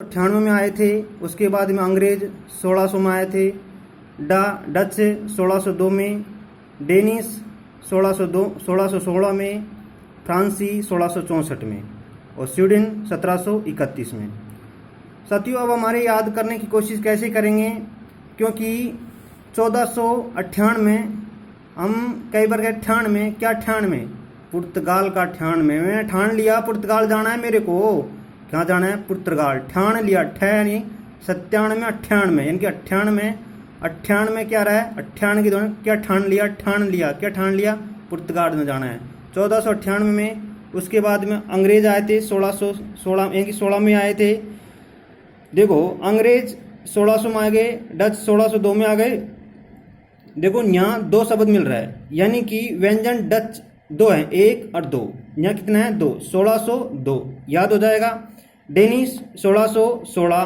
98 में आए थे। उसके बाद में अंग्रेज 1600 में आए थे। डच 1602 में, डेनिश 1616 में, फ्रांसी 1664 में और स्वीडन 1731 में। साथियों, अब हमारे याद करने की कोशिश कैसे करेंगे, क्योंकि 1498 में हम कई बार गए। 98 में क्या, 98 में पुर्तगाल का 98 में मैंने ठान लिया पुर्तगाल जाना है मेरे को। कहाँ जाना है? पुर्तगाल। ठान लिया, 98 97 98 यानी कि 98 में क्या रहा है? 98 के दौरान क्या ठान लिया? क्या ठान लिया? पुर्तगाल में जाना है 1498 में। उसके बाद में अंग्रेज आए थे 1616 यानी कि 16 में आए थे। देखो, अंग्रेज 1600 में आ गए, डच 1602 में आ गए। देखो यहाँ दो शब्द मिल रहा है, यानी कि व्यंजन डच दो है, 1 और 2। यहाँ कितना है? 2। 1602 याद हो जाएगा। डेनिश 1616,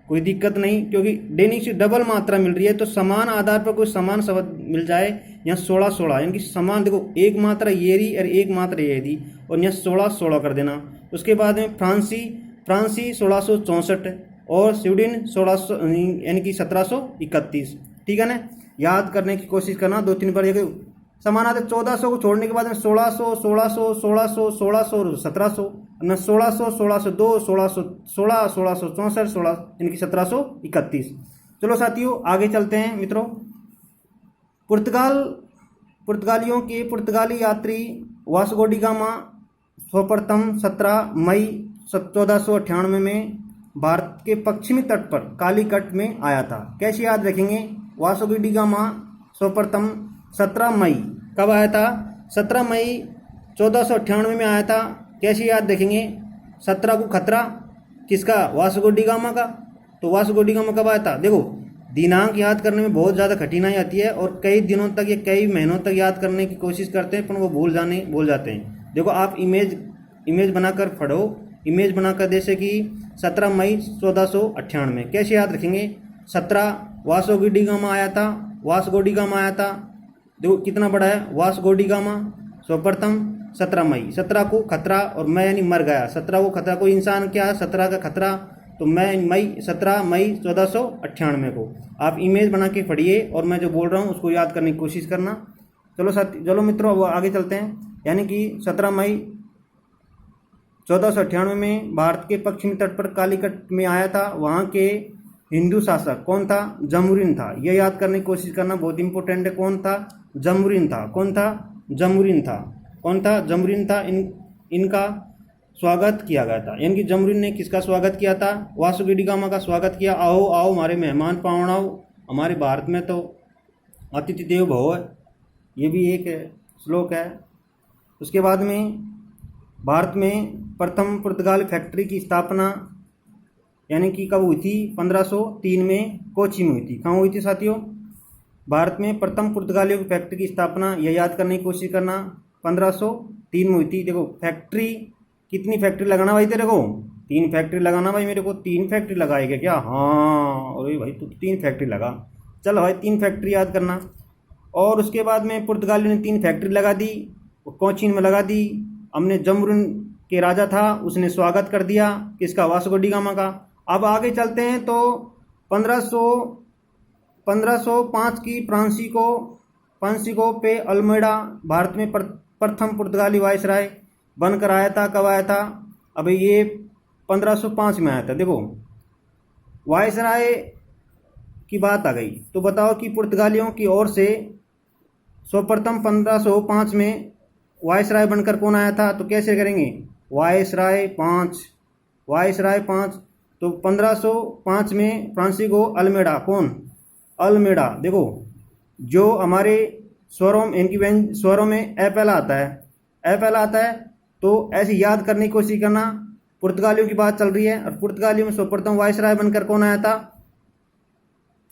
कोई दिक्कत नहीं, क्योंकि डेनिश की डबल मात्रा मिल रही है, तो समान आधार पर कोई समान शब्द मिल जाए। यहाँ 1616 यानी कि समान, देखो एक मात्रा ये रही और एक मात्रा ये थी, और यहाँ 1616 कर देना। उसके बाद में फ्रांसी 1664 और स्वीडन 1600 यानी कि 1731। ठीक है ना? याद करने की कोशिश करना, 2-3 बार ये समान आते। 1400 को छोड़ने के बाद में 1600 1600 1600 1600 और 1700, 1600 1602 1616 1664 16 यानी कि 1731। चलो साथियों, आगे चलते हैं मित्रों। पुर्तगालियों के पुर्तगाली यात्री वास्को डी गामा सर्वप्रथम 17 मई 1498 में भारत के पश्चिमी तट पर कालीकट में आया था। कैसे याद रखेंगे? वास्को डी गामा सर्वप्रथम 17 मई कब आया था? 17 मई 1498 में आया था। कैसे याद रखेंगे? 17 को खतरा किसका? वास्को डी गामा का। तो वास्को डी गामा कब आया था? देखो, दिनांक याद करने में बहुत ज़्यादा कठिनाई आती है, और कई दिनों तक या कई महीनों तक याद करने की कोशिश करते हैं, पर वो भूल जाते हैं। देखो, आप इमेज बनाकर पढ़ो, इमेज बनाकर, जैसे कि 17 मई 1498 में कैसे याद रखेंगे? 17 वास्को डी गामा आया था। वास्को डी गामा आया था, देखो कितना बड़ा है वास्को डी गामा। सर्वप्रथम 17 मई, 17 को खतरा, और मैं यानी मर गया। 17 को खतरा, कोई इंसान क्या है? 17 का खतरा, तो मैं 17 मई 1498 को। आप इमेज बना के पढ़िए, और मैं जो बोल रहा हूँ उसको याद करने की कोशिश करना। चलो मित्रों, वो आगे चलते हैं। यानी कि 17 मई 1498 में भारत के पश्चिमी तट पर कालीकट में आया था। वहाँ के हिंदू शासक कौन था? जमुरीन था। यह याद करने की कोशिश करना, बहुत इंपॉर्टेंट है। कौन था? जमुरीन था। कौन था? जमुरीन था। कौन था? जमुरीन था। इनका स्वागत किया गया था। यानी कि जमुरीन ने किसका स्वागत किया था? वास्को डी गामा का स्वागत किया। आओ आओ हमारे मेहमान पाहुणाओ, हमारे भारत में तो अतिथि देवो भव है, ये भी एक श्लोक है। उसके बाद में भारत में प्रथम पुर्तगाली फैक्ट्री की स्थापना यानी कि कब हुई थी? 1503 में कोची में हुई थी। कहाँ हुई थी साथियों? भारत में प्रथम पुर्तगालियों की फैक्ट्री की स्थापना, यह याद करने की कोशिश करना, 1503 में हुई थी। देखो, फैक्ट्री कितनी फैक्ट्री लगाना भाई तेरे को? 3 फैक्ट्री लगाना भाई मेरे को। 3 फैक्ट्री लगाएगा क्या? हाँ, अरे भाई तू 3 फैक्ट्री लगा। चल भाई, 3 फैक्ट्री याद करना। और उसके बाद में पुर्तगालियों ने 3 फैक्ट्री लगा दी, कोचीन में लगा दी। हमने जमुरीन के राजा था, उसने स्वागत कर दिया किसका? वास्को डी गामा का। अब आगे चलते हैं तो 1505 की फ्रांसिस्को पे अल्मेडा भारत में प्रथम पुर्तगाली वायसराय बनकर आया था। कब आया था? अब ये 1505 में आया था। देखो, वायसराय की बात आ गई, तो बताओ कि पुर्तगालियों की ओर से सर्वप्रथम 1505 में वायसराय बनकर कौन आया था? तो कैसे करेंगे? वायसराय 5, तो 1505 में फ्रांसिस्को अल्मेडा। कौन? अल्मेडा। देखो, जो हमारे स्वरों इनकी स्वरों में ए पहला आता है, तो ऐसे याद करने की कोशिश करना। पुर्तगालियों की बात चल रही है, और पुर्तगालियों में सर्वप्रथम वायसराय बनकर कौन आया था?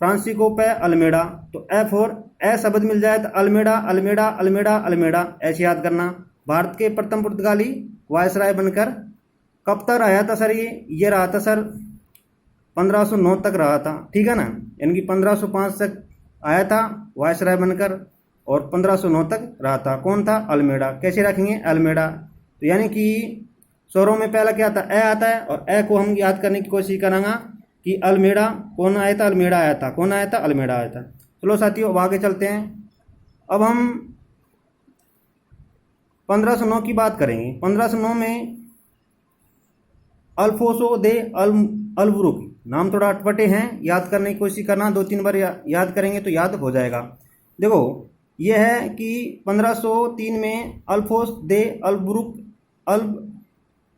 फ्रांसिस्को पे अल्मेडा। तो एफ और ए शब्द मिल जाए तो अल्मेडा अल्मेडा अल्मेडा अल्मेडा, ऐसे याद करना। भारत के प्रथम पुर्तगाली वायसराय बनकर कब तक आया था सर? ये रहा था सर 1509 तक रहा था। ठीक है ना? यानी कि 1505 तक आया था वायसराय बनकर, और 1509 तक रहा था। कौन था? अल्मेडा। कैसे रखेंगे? अल्मेडा। तो यानी कि शहरों में पहला क्या आता है? ए आता है, और ए को हम याद करने की कोशिश करेंगे कि अल्मेडा कौन आया था? अल्मेडा आया था। कौन आया था? अल्मेडा आया था। चलो साथियों, अब आगे चलते हैं। अब हम 1509 की बात करेंगे। 1509 में अल्फोसो दे अलबुरुक, नाम थोड़ा अटपटे हैं, याद करने की कोशिश करना, 2-3 बार याद करेंगे तो याद हो जाएगा। देखो यह है कि 1503 में अल्फोस दे अलबुरुक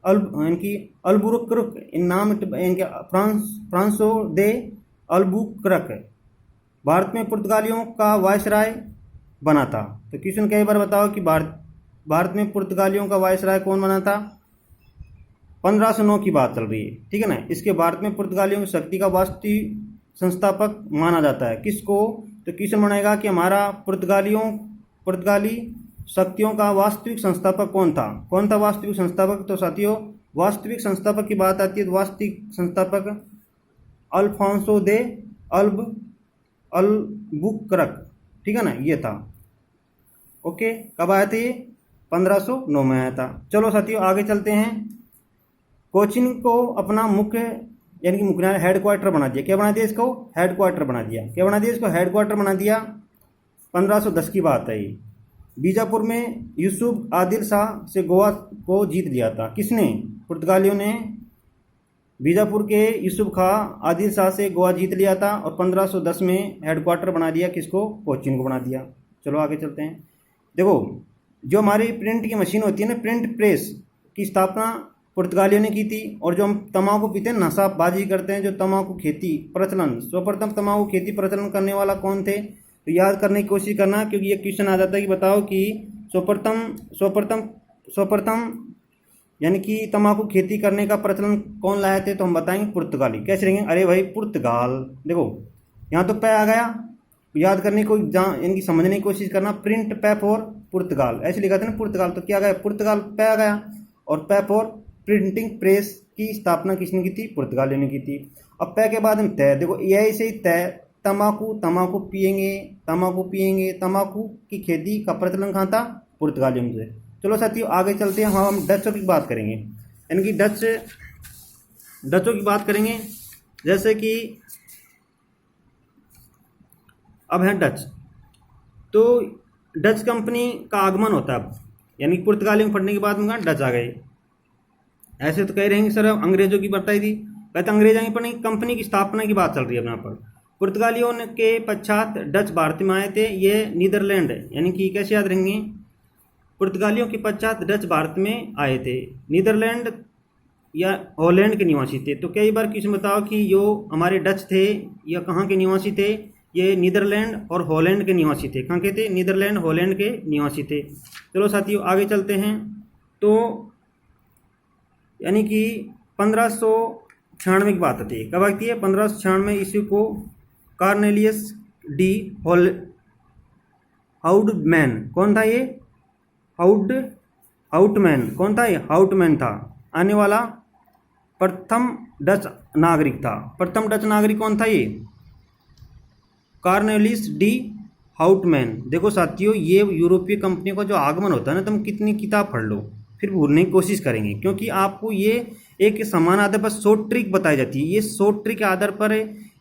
इनकी अलबुकरक नाम इनके फ्रांसो दे अलबुकरक भारत में पुर्तगालियों का वायसराय बना था। तो क्वेश्चन कई बार बताओ कि भारत में पुर्तगालियों का वायसराय कौन बना था? 1509 की बात चल रही है, ठीक है ना। इसके भारत में पुर्तगालियों की शक्ति का वास्तविक संस्थापक माना जाता है। किसको? तो क्वेश्चन बनेगा कि हमारा पुर्तगाली शक्तियों का वास्तविक संस्थापक कौन था? कौन था वास्तविक संस्थापक? तो साथियों, वास्तविक संस्थापक की बात आती है तो वास्तविक संस्थापक अल्फोंसो दे अलबुकरक, ठीक है ना, ये था। ओके, कब आया था ये? 1509 में आया था। चलो साथियों, आगे चलते हैं। कोचिन को अपना मुख्य यानी कि मुख्य हेडक्वार्टर बना दिया। क्या बना दिया इसको? हेडक्वार्टर बना दिया। क्या बना दिया इसको? हेडक्वार्टर बना दिया। 1510 की बात है ये। बीजापुर में यूसुफ आदिल शाह से गोवा को जीत लिया था। किसने? पुर्तगालियों ने बीजापुर के यूसुफ खां आदिल शाह से गोवा जीत लिया था, और 1510 में हेडक्वार्टर बना दिया। किसको? कोचीन को बना दिया। चलो आगे चलते हैं। देखो, जो हमारी प्रिंट की मशीन होती है ना, प्रिंट प्रेस की स्थापना पुर्तगालियों ने की थी। और जो हम तम्बाकू पीते हैं, नशाबाजी करते हैं, जो तम्बाकू खेती प्रचलन, सर्वप्रथम तम्बाकू खेती प्रचलन करने वाला कौन थे? तो याद करने की कोशिश करना, क्योंकि ये क्वेश्चन आ जाता है कि बताओ कि सर्वप्रथम यानी कि तम्बाकू खेती करने का प्रचलन कौन लाए थे? तो हम बताएंगे पुर्तगाली। कैसे रहेंगे? अरे भाई पुर्तगाल। देखो यहाँ तो पै आ गया, याद करने को इनकी समझने की कोशिश करना। प्रिंट पै फॉर पुर्तगाल, ऐसे लिखा था ना पुर्तगाल, तो क्या गया? पुर्तगाल पै आ गया। और पै फॉर प्रिंटिंग प्रेस की स्थापना किसने की थी? पुर्तगालियों ने की थी। अब पै के बाद हम तय, देखो यही से ही तय, तम्बाकू पिएंगे, तम्बाकू की खेती का प्रचलन कहाँ था? पुर्तगालियों से। चलो साथियों, आगे चलते हैं। हम डचों की बात करेंगे, यानी कि डचों की बात करेंगे। जैसे कि अब है डच, तो डच कंपनी का आगमन होता है अब, यानी पुर्तगालियों में पढ़ने के बाद में डच आ गए। ऐसे तो कह रहे हैं सर अंग्रेजों की बताई थी, कहते अंग्रेजों की पढ़ने कंपनी की स्थापना की बात चल रही है यहाँ पर। पुर्तगालियों के पश्चात डच भारत में आए थे। ये नीदरलैंड, यानी कि कैसे याद रहेंगे? पुर्तगालियों के पश्चात डच भारत में आए थे। नीदरलैंड या हॉलैंड के निवासी थे। तो कई बार किसी बताओ कि जो हमारे डच थे या कहाँ के निवासी थे? ये नीदरलैंड और हॉलैंड के निवासी थे। कहाँ के थे? नीदरलैंड हॉलैंड के निवासी थे। चलो साथियों, आगे चलते हैं। तो यानी कि 1596 की बात आती है। कब आती है? 1596 ईस्वी को कॉर्नेलियस डी हाउडमैन, कौन था ये? हाउटमैन, कौन था ये? हाउटमैन था, आने वाला प्रथम डच नागरिक था। प्रथम डच नागरिक कौन था ये? Cornelius D Houtman. देखो साथियों, ये यूरोपीय कंपनी का जो आगमन होता है ना, तुम कितनी किताब पढ़ लो फिर भूलने की कोशिश करेंगे, क्योंकि आपको ये एक समान आधार पर शॉर्ट ट्रिक बताई जाती है। ये शॉर्ट ट्रिक के आधार पर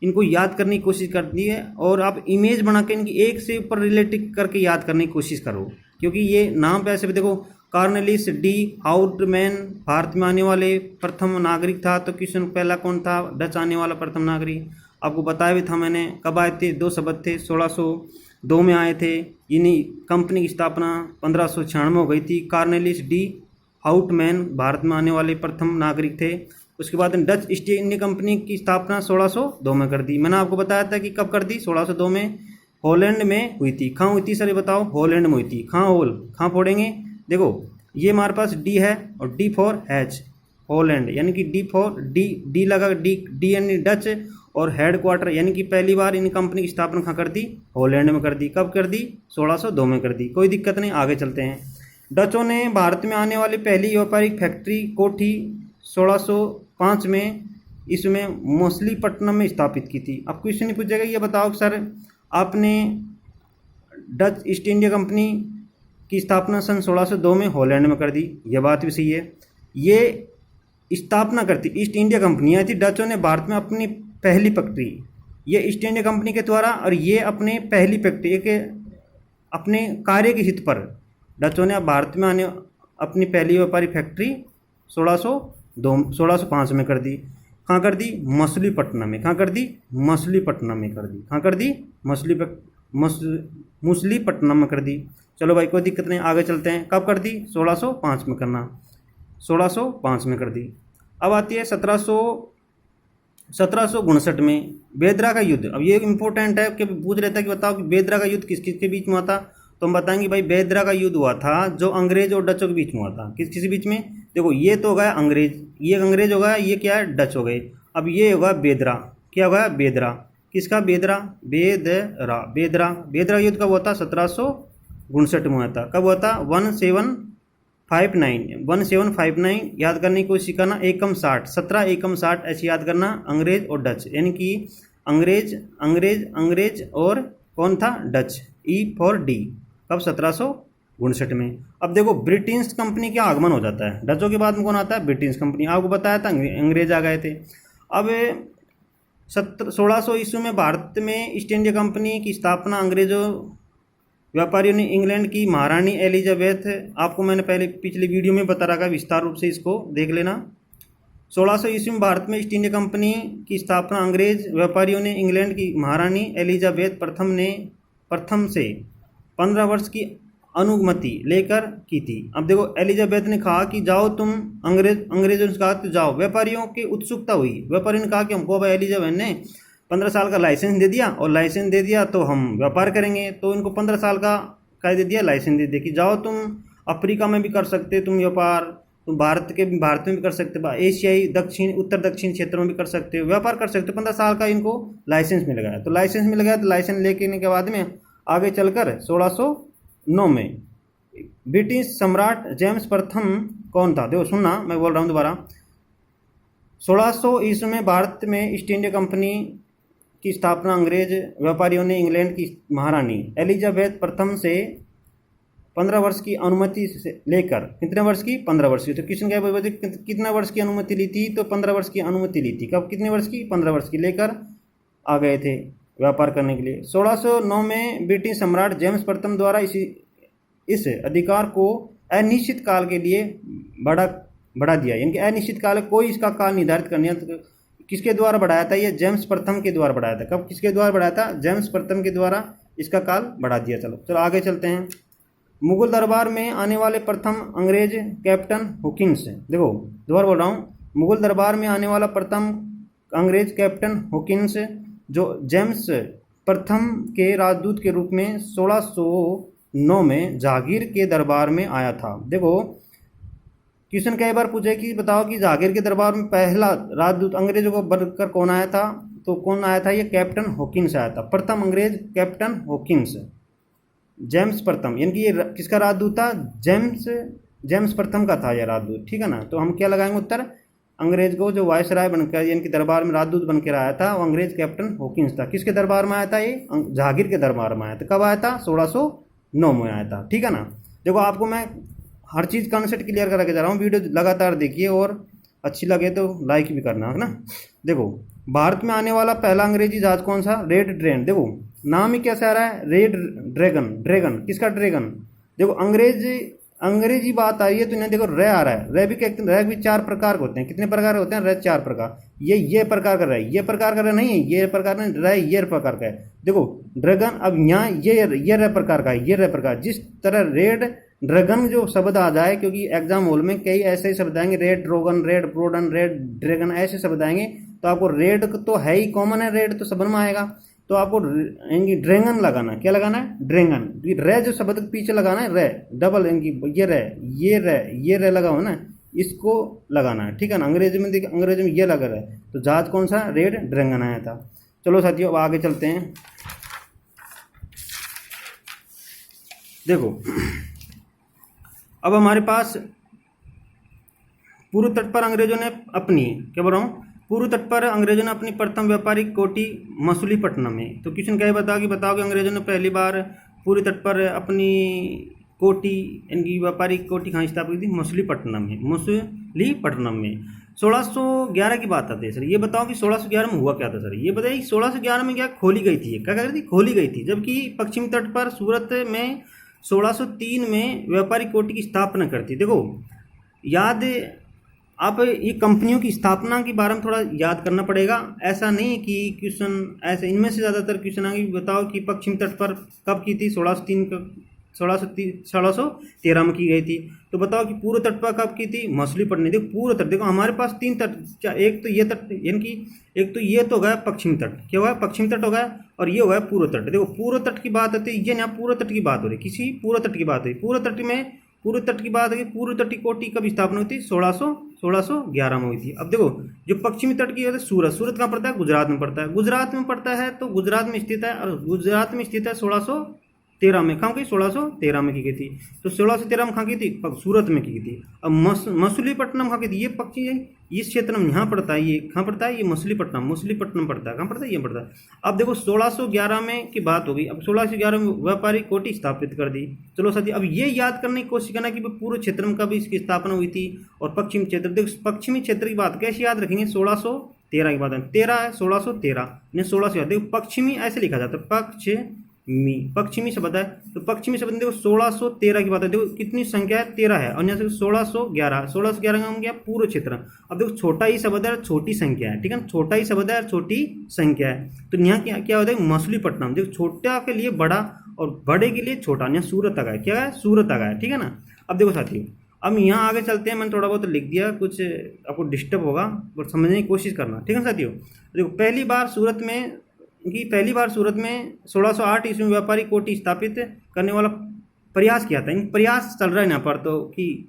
इनको याद करने की कोशिश करती है, और आप इमेज बना के इनकी एक से ऊपर रिलेटिव करके याद करने की कोशिश करो, क्योंकि ये नाम पे ऐसे भी देखो। कॉर्नेलियस डी हाउटमैन भारत में आने वाले प्रथम नागरिक था। तो क्वेश्चन पहला कौन था? डच आने वाला प्रथम नागरिक। आपको बताया भी था मैंने। कब आए थे? 2 शब्द थे, 1602 में आए थे। इन्हीं कंपनी की स्थापना 1596 में हो गई थी। कॉर्नेलियस डी हाउटमैन भारत में आने वाले प्रथम नागरिक थे। उसके बाद डच ईस्ट इंडिया कंपनी की स्थापना 1602 में कर दी। मैंने आपको बताया था कि कब कर दी? 1602 में हॉलैंड में हुई थी। कहाँ हुई थी सर ये बताओ? हॉलैंड में हुई थी। कहाँ फोड़ेंगे? देखो ये हमारे पास डी है, और डी फॉर हैच, हॉलैंड, यानी कि डी फॉर डी लगा, डी यानी डच, और हेडक्वार्टर यानी कि पहली बार इन कंपनी की स्थापना कहाँ कर दी? हॉलैंड में कर दी। कब कर दी? 1602 में कर दी। कोई दिक्कत नहीं, आगे चलते हैं। डचों ने भारत में आने वाली पहली व्यापारिक फैक्ट्री कोठी 1605 में इसमें मछलीपट्टनम में स्थापित की थी। अब क्वेश्चन नहीं पूछेगा, ये बताओ सर आपने डच ईस्ट इंडिया कंपनी की स्थापना सन 1602 में हॉलैंड में कर दी। यह बात भी सही है। ये स्थापना करती ईस्ट इंडिया कंपनी आई थी। डचों ने भारत में अपनी पहली फैक्ट्री, ये ईस्ट इंडिया कंपनी के द्वारा, और ये अपने पहली फैक्ट्री के अपने कार्य के हित पर डचों ने भारत में आने अपनी पहली व्यापारी फैक्ट्री 1605 में कर दी। कहाँ कर दी? मछलीपट्टनम में। कहाँ कर दी? मछलीपट्टनम में कर दी। कहाँ कर दी? मछलीपट्टनम में कर दी। चलो भाई कोई दिक्कत नहीं, आगे चलते हैं। कब कर दी? 1605 में करना, 1605 में कर दी। अब आती है 1759 में बेदरा का युद्ध। अब ये इम्पोर्टेंट है कि पूछ रहता है कि बताओ कि बेदरा का युद्ध किस किस के बीच में हुआ था, तो हम बताएंगे भाई बेदरा का युद्ध हुआ था जो अंग्रेज और डचों के बीच में हुआ था। किस किस बीच में? देखो ये तो हो गया अंग्रेज, ये अंग्रेज हो गया, ये क्या है? डच हो गए। अब ये होगा बेदरा, क्या होगा? बेदरा। किसका? बेदरा, बेदरा युद्ध कब हुआ था? 1759 में हुआ था। कब हुआ था? 1759 याद करने की कोशिश करना। एकम 60, 17 एकम 60 ऐसे याद करना। अंग्रेज और डच, यानी कि अंग्रेज और कौन था? डच। E for D. कब? 1759 में। अब देखो ब्रिटिश कंपनी का आगमन हो जाता है। डचों के बाद में कौन आता है? British company. आपको बताया था अंग्रेज आ गए थे। अब 1600 ईस्वी में भारत में ईस्ट इंडिया कंपनी की स्थापना अंग्रेजों व्यापारियों ने इंग्लैंड की महारानी एलिजाबेथ, आपको मैंने पहले पिछली वीडियो में बता रखा, विस्तार रूप से इसको देख लेना। 1600 ईस्वी में भारत में ईस्ट इंडिया कंपनी की स्थापना अंग्रेज व्यापारियों ने इंग्लैंड की महारानी एलिजाबेथ प्रथम से 15 वर्ष की अनुमति लेकर की थी। अब देखो एलिजाबेथ ने कहा कि जाओ तुम, अंग्रेजों ने कहा तो जाओ। व्यापारियों की उत्सुकता हुई, व्यापारियों ने कहा कि हमको भाई एलिजाबेथ ने 15 साल का लाइसेंस दे दिया, और लाइसेंस दे दिया तो हम व्यापार करेंगे। तो इनको 15 साल का क्या दे दिया? लाइसेंस दे दिया कि जाओ तुम अफ्रीका में भी कर सकते तुम व्यापार, तुम भारत में भी कर सकते, एशियाई उत्तर दक्षिण क्षेत्रों में भी कर सकते हो, व्यापार कर सकते हो। 15 साल का इनको लाइसेंस मिल गया। तो लाइसेंस मिल गया, तो लाइसेंस लेने के बाद में आगे चलकर 1609 में ब्रिटिश सम्राट जेम्स प्रथम कौन था? देखो सुनना, मैं बोल रहा हूँ दोबारा। 1600 ईस्वी में भारत में ईस्ट इंडिया कंपनी की स्थापना अंग्रेज व्यापारियों ने इंग्लैंड की महारानी एलिजाबेथ प्रथम से 15 वर्ष की अनुमति से लेकर, कितने वर्ष की? 15 वर्ष की। तो क्वेश्चन क्या है? कितने वर्ष की अनुमति ली थी? तो 15 वर्ष की अनुमति ली थी। कब? कितने वर्ष की? 15 वर्ष की लेकर आ गए थे व्यापार करने के लिए। 1609 में ब्रिटिश सम्राट जेम्स प्रथम द्वारा इस अधिकार को अनिश्चित काल के लिए बढ़ा दिया, यानी कि अनिश्चित काल, कोई इसका काल निर्धारित करने, किसके द्वारा बढ़ाया था? ये जेम्स प्रथम के द्वारा बढ़ाया था। कब? किसके द्वारा बढ़ाया था? जेम्स प्रथम के द्वारा इसका काल बढ़ा दिया। चलो आगे चलते हैं। मुगल दरबार में आने वाले प्रथम अंग्रेज कैप्टन हॉकिंस, देखो दोबारा बोल रहा हूँ, मुगल दरबार में आने वाला प्रथम अंग्रेज कैप्टन हॉकिंस जो जेम्स प्रथम के राजदूत के रूप में 1609 में जहांगीर के दरबार में आया था। देखो क्वेश्चन कई बार पूछे कि बताओ कि जहांगीर के दरबार में पहला राजदूत अंग्रेजों को बनकर कौन आया था? तो कौन आया था? ये कैप्टन हॉकिंस आया था। प्रथम अंग्रेज कैप्टन हॉकिंस, जेम्स प्रथम, यानी कि ये किसका राजदूत था? जेम्स प्रथम का था यह राजदूत, ठीक है ना। तो हम क्या लगाएंगे उत्तर? अंग्रेज को जो वायसराय बनकर, यानी कि दरबार में राजदूत बनकर आया था, वो अंग्रेज कैप्टन हॉकिंस था। किसके दरबार में आया था? ये जहांगीर के दरबार में आया था। कब आया था? 1609 में आया था, ठीक है ना। देखो आपको मैं हर चीज़ कॉन्सेप्ट क्लियर करा के जा रहा हूँ, वीडियो लगातार देखिए और अच्छी लगे तो लाइक भी करना, है ना। देखो भारत में आने वाला पहला अंग्रेजी जहाज कौन सा? Red dragon. देखो नाम ही कैसे आ रहा है? Red dragon. किसका ड्रैगन? देखो अंग्रेजी बात आ रही है तो इन्हें देखो रे आ रहा है। रे भी 4 प्रकार के होते हैं। कितने प्रकार होते हैं? रे 4 प्रकार। ये प्रकार का रे, ये प्रकार का रे नहीं है, ये प्रकार नहीं, रे ये प्रकार का है। देखो ड्रैगन, अब यहाँ ये रे प्रकार का है, ये रे प्रकार। जिस तरह रेड ड्रैगन जो शब्द आ जाए, क्योंकि एग्जाम हॉल में कई ऐसे शब्द आएंगे, रेड ड्रैगन, रेड प्रोडन, रेड ड्रैगन, ऐसे शब्द आएंगे, तो आपको रेड तो है ही कॉमन है, रेड तो सब में आएगा, तो आपको ड्रैगन लगाना। क्या लगाना है? ड्रैगन। रे जो शब्द पीछे लगाना है, रे डबल, ये रे लगा हो ना, इसको लगाना है, ठीक है ना। अंग्रेजी में ये लगा है, तो जहाज कौन सा? रेड ड्रैगन आया था। चलो साथियों अब आगे चलते हैं। देखो अब हमारे पास पूर्व तट पर अंग्रेजों ने अपनी, क्या बोल रहा हूँ, पूर्व तट पर अंग्रेजों ने अपनी प्रथम व्यापारिक कोठी मछलीपट्टनम में। तो क्वेश्चन क्या है? बताओ कि अंग्रेजों ने पहली बार पूर्व तट पर अपनी कोठी, इनकी व्यापारिक कोठी कहाँ स्थापित हुई थी? मछलीपट्टनम में, मछलीपट्टनम में। 1611 की बात आती है सर, ये बताओ कि 1611 में हुआ क्या था सर? ये बताइए 1611 में क्या खोली गई थी, क्या कर थी? खोली गई थी, जबकि पश्चिमी तट पर सूरत में 1603 में व्यापारिक कोठी की स्थापना करती। देखो याद, आप ये कंपनियों की स्थापना के बारे में थोड़ा याद करना पड़ेगा। ऐसा नहीं कि क्वेश्चन ऐसे, इनमें से ज़्यादातर क्वेश्चन आगे बताओ कि पश्चिमी तट पर कब की थी? 1613 में की गई थी। तो बताओ कि पूर्व तट पर कब की थी? मछलीपट्टनम। देखो पूर्व तट, देखो हमारे पास 3 तट, एक तो ये तट, यानी कि एक तो ये तो हो गया पश्चिमी तट, क्या हुआ? पश्चिमी तट हो गया, और ये हो गया पूर्व तट। देखो पूर्व तट की बात होती है, ये यहाँ पूर्व तट की बात हो रही, किसी पूर्व तट की बात हुई। पूर्व तट में, पूर्व तट की बात है, पूर्व तट की कोठी कब स्थापना हुई थी? 1611 में हुई थी। अब देखो जो पश्चिमी तट की है सूरत, सूरत कहाँ पड़ता है? गुजरात में पड़ता है। गुजरात में पड़ता है तो गुजरात में स्थित है, और गुजरात में स्थित है 1613 में। कहाँ की? 1613 में की गई थी। तो 1613 में कहाँ की थी? सूरत में की गई थी। अब मछलीपट्टनम कहाँ की थी? ये पश्चिमी, इस क्षेत्र में यहाँ पड़ता है, ये कहाँ पड़ता है? ये मछलीपट्टनम, मछलीपट्टनम पड़ता है, कहाँ पड़ता है? ये पड़ता है। अब देखो 1611 में की बात हो गई। अब 1611 में व्यापारिक कोठी स्थापित कर दी। चलो साथी, अब ये याद करने की कोशिश करना कि पूर्व क्षेत्र में कब इसकी स्थापना हुई थी और पश्चिमी क्षेत्र। देखो पश्चिमी क्षेत्र की बात कैसे याद रखेंगे? 1613 की बात है, 13 है 1613 ने 16 देखो पश्चिमी ऐसे लिखा जाता है, पश्चिमी शब्द है, तो पश्चिमी शब्द देखो 1613 की बात है। देखो कितनी संख्या है? 13 है, और यहाँ से 1611 का गया पूर्व क्षेत्र। अब देखो छोटा ही शब्द है, छोटी संख्या है, ठीक है, छोटा ही शब्द है, छोटी संख्या है। तो यहाँ क्या होता है? मछलीपट्टनम। देखो छोटा के लिए बड़ा और बड़े के लिए छोटा, यहाँ सूरत आ गया, क्या है? सूरत आ गया, ठीक है ना। अब देखो साथियों, अब यहाँ आगे चलते हैं, मैंने थोड़ा बहुत लिख दिया, कुछ आपको डिस्टर्ब होगा बट समझने की कोशिश करना, ठीक है साथियों। देखो पहली बार सूरत में 1608 ईस्वी में व्यापारिक कोठी स्थापित करने वाला प्रयास किया था। प्रयास चल रहा है यहाँ पर, तो कि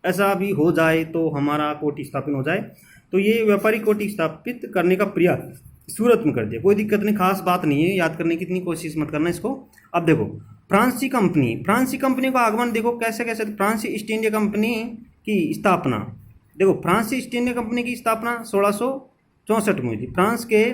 ऐसा भी हो जाए तो हमारा कोठी स्थापित हो जाए। तो ये व्यापारिक कोठी स्थापित करने का प्रयास सूरत में कर दिया, कोई दिक्कत नहीं, खास बात नहीं है, याद करने की इतनी कोशिश मत करना इसको। अब देखो फ्रांसीसी कंपनी का आगमन देखो कैसे कैसे। फ्रांस ईस्ट इंडिया कंपनी की स्थापना, देखो फ्रांस ईस्ट इंडिया कंपनी की स्थापना 1664 में हुई थी। फ्रांस के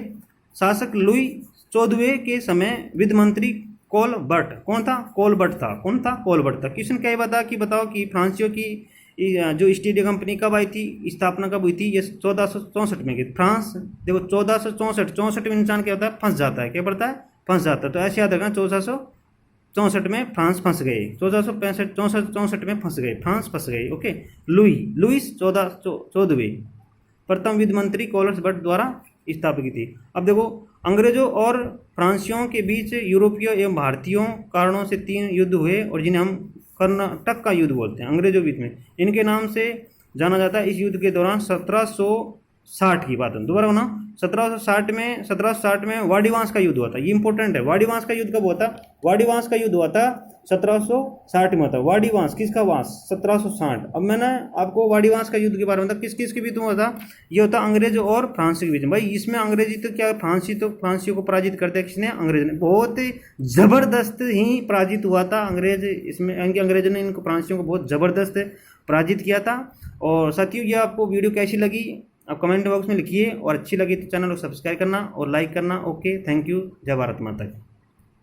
शासक लुई 14वें के समय वित्त मंत्री कोलबर्ट, कौन था? कोलबर्ट था। क्वेश्चन क्या बता कि बताओ कि फ्रांसियों की जो ईस्ट इंडिया कंपनी कब आई थी, स्थापना कब हुई थी? ये 1464 में की। फ्रांस देखो 1464 में इंसान क्या होता है? फंस जाता है, क्या पड़ता है? फंस जाता है। तो ऐसे याद रखना 1464 में फ्रांस फंस गए, 1464 में फंस गए, फ्रांस फंस गए, ओके। लुईस 14वें प्रथम वित्त मंत्री कोलबर्ट द्वारा स्थापित की थी। अब देखो अंग्रेजों और फ्रांसीसियों के बीच यूरोपीय एवं भारतीयों कारणों से 3 युद्ध हुए, और जिन्हें हम कर्नाटक का युद्ध बोलते हैं अंग्रेजों बीच में, इनके नाम से जाना जाता है। इस युद्ध के दौरान 1760 की बात है, दोबारा होना 1760 में वाड़ीवांस का युद्ध हुआ था। ये इंपॉर्टेंट है, वाड़ीवांस का युद्ध कब हुआ था? वाड़ीवांस का युद्ध हुआ था 1760 में होता। वाड़ीवांस किसका वांस? 1760। अब मैंने आपको वाड़ीवांस का युद्ध के बारे में बताया, किस किस के बीच में हुआ था? ये होता अंग्रेज और फ्रांसी के बीच में। भाई इसमें अंग्रेजी तो क्या, फ्रांसियों को पराजित करते किसने? अंग्रेज ने। बहुत जबरदस्त ही पराजित हुआ था अंग्रेज इसमें, अंग्रेजों ने इनको फ्रांसियों को बहुत जबरदस्त पराजित किया था। और साथियों ये आपको वीडियो कैसी लगी आप कमेंट बॉक्स में लिखिए, और अच्छी लगी तो चैनल को सब्सक्राइब करना और लाइक करना। ओके, थैंक यू, जय भारत माता की।